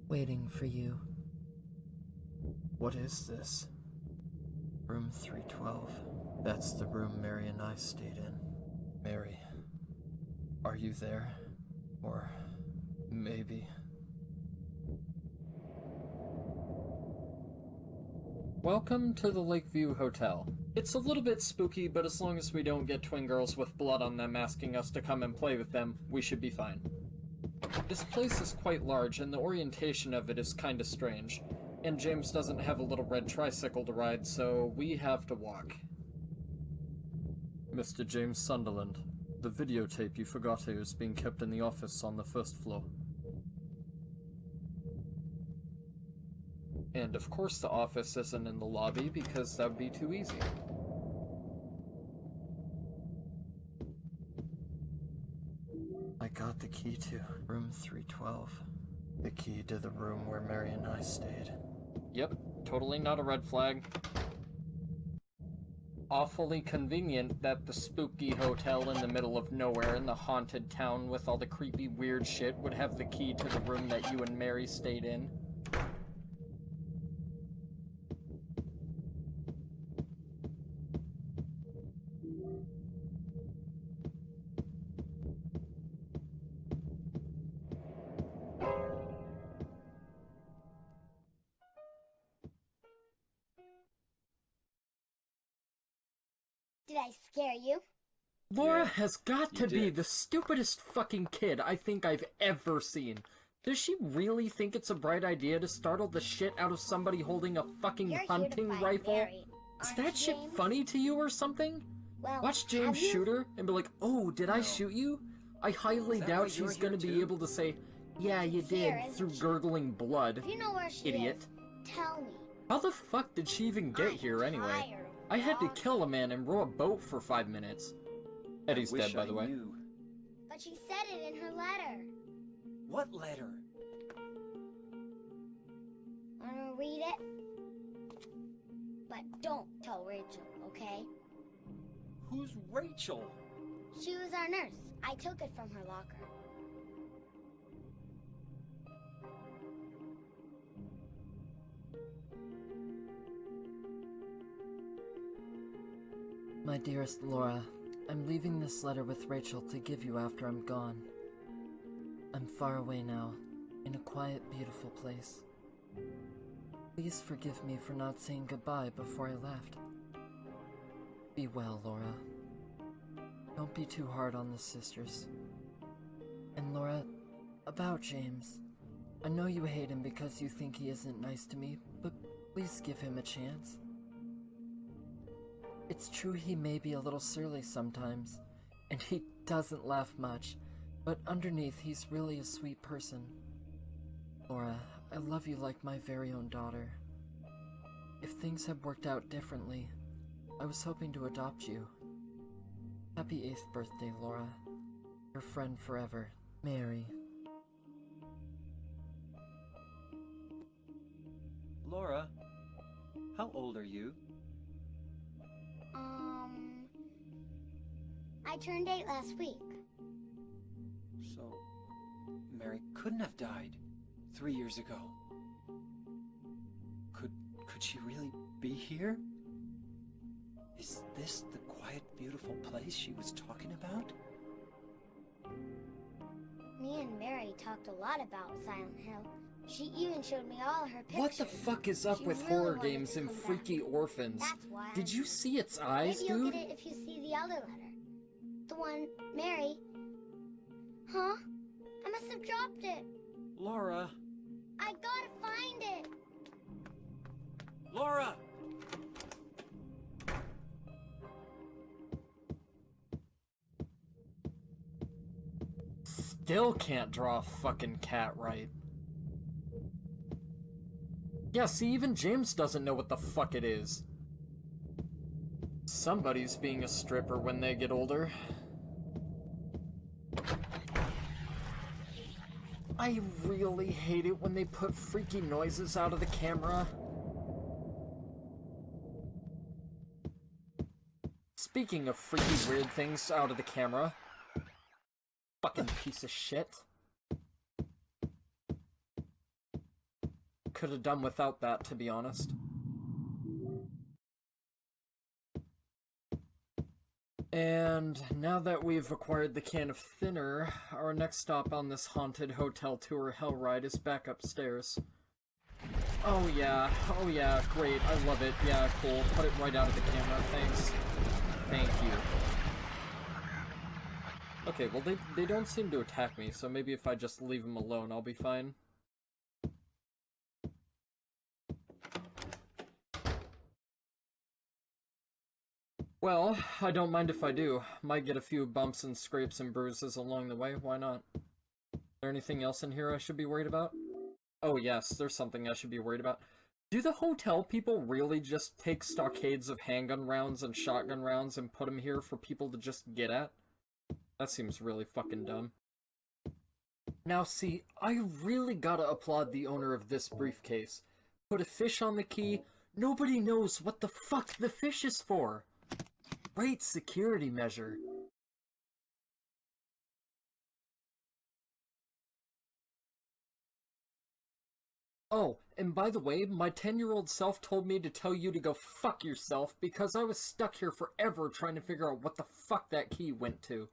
waiting for you. What is this? Room 312. That's the room Mary and I stayed in. Mary, are you there? Or maybe... Welcome to the Lakeview Hotel. It's a little bit spooky, but as long as we don't get twin girls with blood on them asking us to come and play with them, we should be fine. This place is quite large, and the orientation of it is kinda strange. And James doesn't have a little red tricycle to ride, so we have to walk. Mr. James Sunderland, the videotape you forgot here is being kept in the office on the first floor. And of course the office isn't in the lobby, because that would be too easy. I got the key to room 312. The key to the room where Mary and I stayed. Yep, totally not a red flag. Awfully convenient that the spooky hotel in the middle of nowhere in the haunted town with all the creepy weird shit would have the key to the room that you and Mary stayed in. Did I scare you? Laura has got to be the stupidest fucking kid I think I've ever seen. Does she really think it's a bright idea to startle the shit out of somebody holding a fucking hunting rifle? Mary, Is that shit James? funny to you or something? Well, Watch James have you? shoot her and be like, oh, did I shoot you? I highly doubt she's gonna be able to say, yeah, you did, Here, isn't through she? gurgling blood. If you know where she Idiot. is, tell me. How the fuck did she even get here anyway? Tired of I had to walking. kill a man and row a boat for 5 minutes. Eddie's dead, by the way. But she said it in her letter. What letter? Wanna read it? But don't tell Rachel, okay? Who's Rachel? She was our nurse. I took it from her locker. My dearest Laura, I'm leaving this letter with Rachel to give you after I'm gone. I'm far away now, in a quiet, beautiful place. Please forgive me for not saying goodbye before I left. Be well, Laura. Don't be too hard on the sisters. And Laura, about James. I know you hate him because you think he isn't nice to me, but please give him a chance. It's true he may be a little surly sometimes, and he doesn't laugh much, but underneath he's really a sweet person. Laura, I love you like my very own daughter. If things had worked out differently, I was hoping to adopt you. Happy 8th birthday, Laura. Your friend forever, Mary. Laura, how old are you? I turned 8 last week. So, Mary couldn't have died 3 years ago. Could she really be here? Is this the quiet, beautiful place she was talking about? Me and Mary talked a lot about Silent Hill. She even showed me all her pictures. What the fuck is up She with really horror wanted games to and come back. freaky orphans? That's why. Did you see its eyes, Maybe you'll dude? get it if you see the other letter. The one, Mary. Huh? I must have dropped it. Laura! I gotta find it. Laura! Still can't draw a fucking cat right. Yeah, see, even James doesn't know what the fuck it is. Somebody's being a stripper when they get older. I really hate it when they put freaky noises out of the camera. Speaking of freaky weird things out of the camera. Fucking piece of shit. could have done without that, to be honest. And now that we've acquired the can of thinner, our next stop on this haunted hotel tour hell ride is back upstairs. Oh yeah, great, I love it, yeah, cool, put it right out of the camera, thanks. Thank you. Okay, well they don't seem to attack me, so maybe if I just leave them alone, I'll be fine. Well, I don't mind if I do. Might get a few bumps and scrapes and bruises along the way, why not? Is there anything else in here I should be worried about? Oh yes, there's something I should be worried about. Do the hotel people really just take stockades of handgun rounds and shotgun rounds and put them here for people to just get at? That seems really fucking dumb. Now see, I really gotta applaud the owner of this briefcase. Put a fish on the key, nobody knows what the fuck the fish is for. Great security measure. Oh, and by the way, my 10-year-old self told me to tell you to go fuck yourself because I was stuck here forever trying to figure out what the fuck that key went to.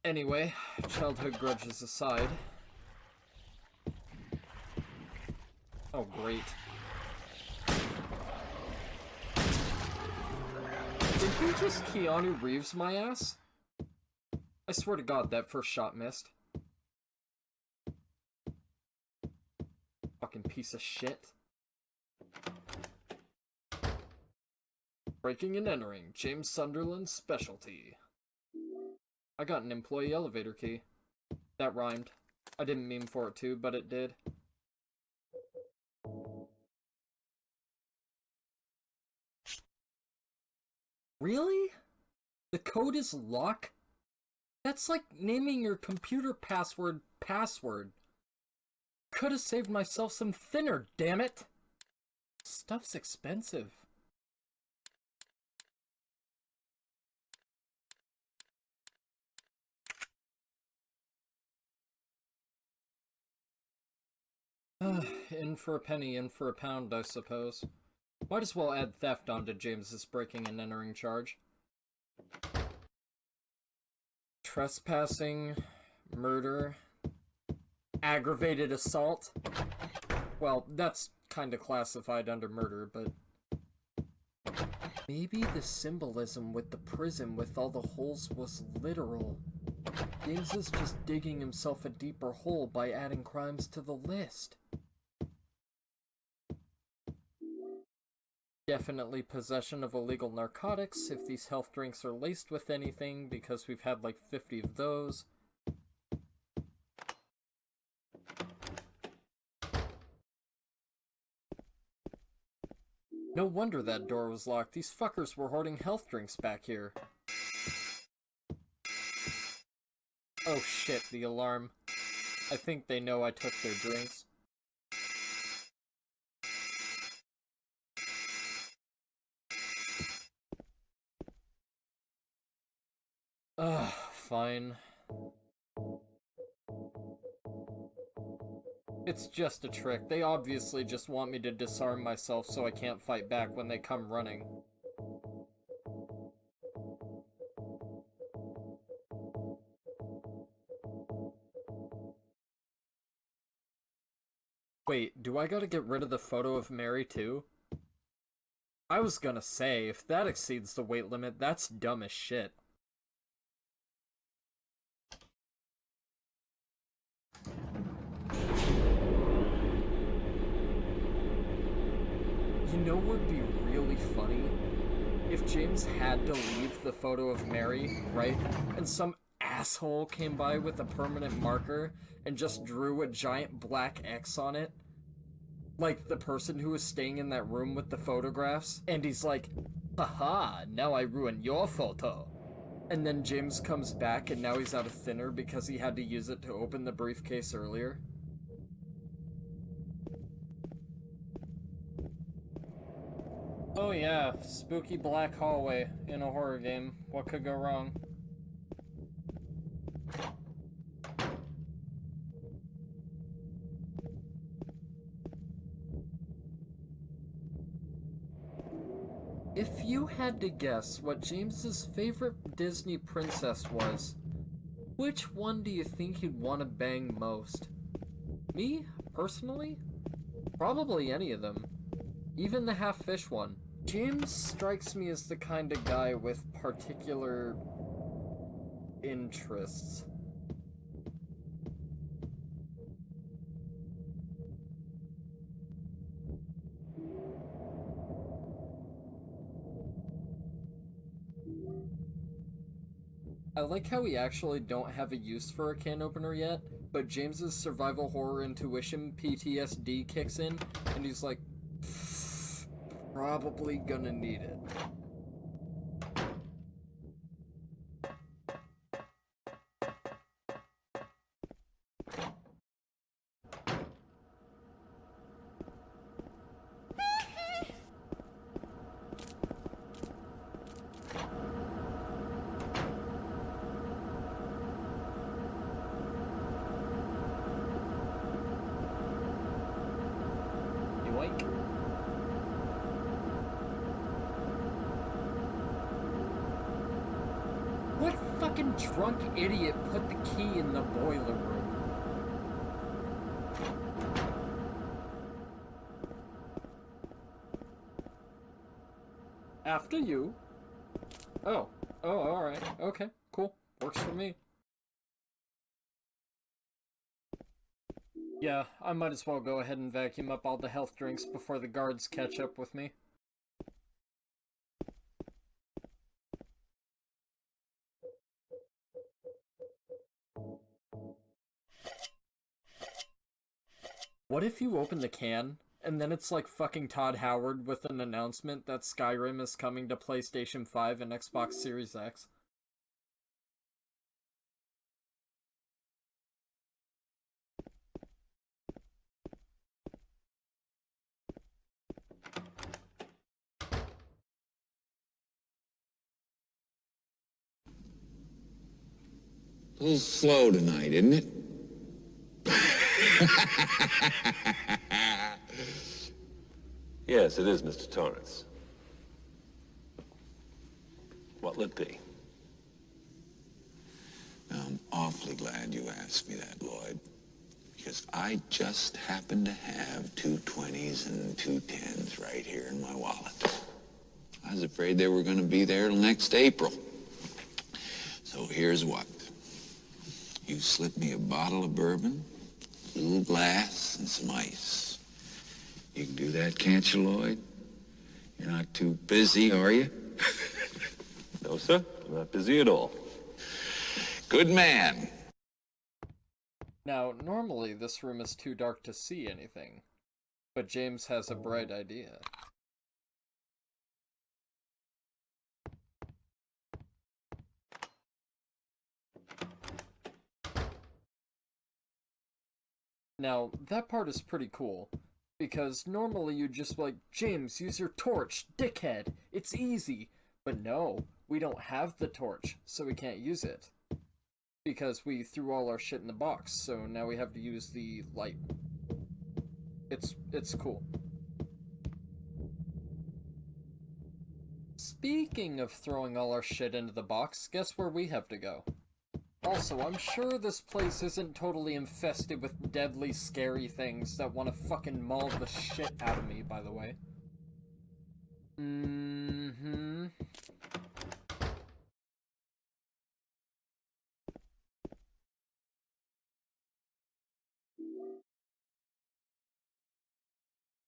Anyway, childhood grudges aside. Oh, great. Did he just Keanu Reeves my ass? I swear to God, that first shot missed. Fucking piece of shit. Breaking and entering, James Sunderland's specialty. I got an employee elevator key. That rhymed. I didn't mean for it to, but it did. Really? The code is luck? That's like naming your computer password. Could have saved myself some thinner, damn it! Stuff's expensive. In for a penny, in for a pound, I suppose. Might as well add theft onto James's breaking and entering charge. Trespassing, murder, aggravated assault. Well, that's kinda classified under murder, but... Maybe the symbolism with the prison with all the holes was literal. James is just digging himself a deeper hole by adding crimes to the list. Definitely possession of illegal narcotics, if these health drinks are laced with anything, because we've had like 50 of those. No wonder that door was locked. These fuckers were hoarding health drinks back here. Oh shit, the alarm. I think they know I took their drinks. Ugh, fine. It's just a trick. They obviously just want me to disarm myself so I can't fight back when they come running. Wait, do I gotta get rid of the photo of Mary too? I was gonna say, if that exceeds the weight limit, that's dumb as shit. You know what would be really funny? If James had to leave the photo of Mary, right? And some asshole came by with a permanent marker and just drew a giant black X on it. Like the person who was staying in that room with the photographs. And he's like, haha, now I ruined your photo. And then James comes back and now he's out of thinner because he had to use it to open the briefcase earlier. Oh yeah, spooky black hallway in a horror game. What could go wrong? If you had to guess what James's favorite Disney princess was, which one do you think he'd want to bang most? Me, personally? Probably any of them. Even the half-fish one. James strikes me as the kind of guy with particular interests. I like how we actually don't have a use for a can opener yet, but James's survival horror intuition PTSD kicks in, and he's like, probably gonna need it. Yoink. What fucking drunk idiot put the key in the boiler room? After you. Oh, alright. Okay, cool. Works for me. Yeah, I might as well go ahead and vacuum up all the health drinks before the guards catch up with me. What if you open the can, and then it's like fucking Todd Howard with an announcement that Skyrim is coming to PlayStation 5 and Xbox Series X? A little slow tonight, isn't it? Yes, it is, Mr. Torrance. What'll it be? I'm awfully glad you asked me that, Lloyd. Because I just happen to have 2 20s and 2 10s right here in my wallet. I was afraid they were going to be there till next April. So here's what. You slip me a bottle of bourbon, a little glass, and some ice. You can do that, can't you, Lloyd? You're not too busy, are you? No, sir. I'm not busy at all. Good man. Now, normally this room is too dark to see anything, but James has a bright idea. Now, that part is pretty cool, because normally you'd just be like, James, use your torch, dickhead, it's easy. But no, we don't have the torch, so we can't use it. Because we threw all our shit in the box, so now we have to use the light. It's cool. Speaking of throwing all our shit into the box, guess where we have to go? Also, I'm sure this place isn't totally infested with deadly, scary things that want to fucking maul the shit out of me, by the way. Mm-hmm.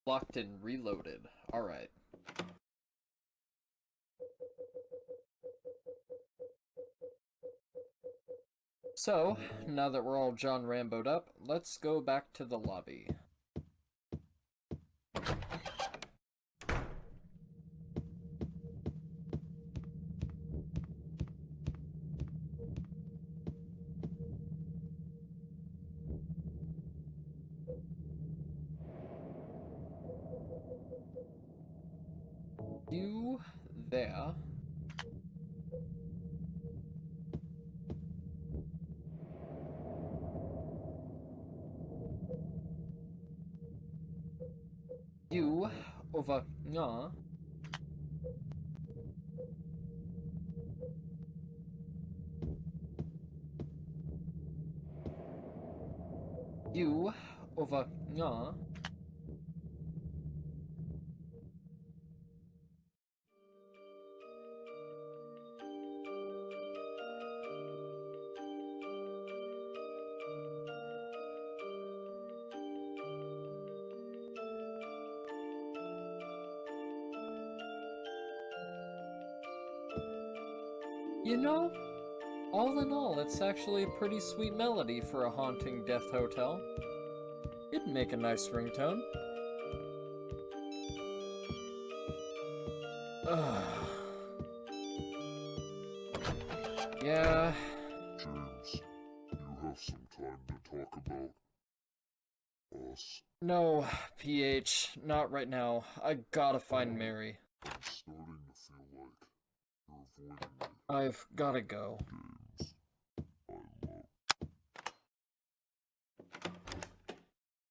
Locked and reloaded. Alright. So, now that we're all John Rambo'd up, let's go back to the lobby. You there. You over yeah. You over yeah. You know, all in all, it's actually a pretty sweet melody for a haunting death hotel. It'd make a nice ringtone. Ugh. Yeah. James, you have some time to talk about us? No, PH, not right now. I gotta find Mary. I'm starting to feel like you're avoiding me. I've gotta go.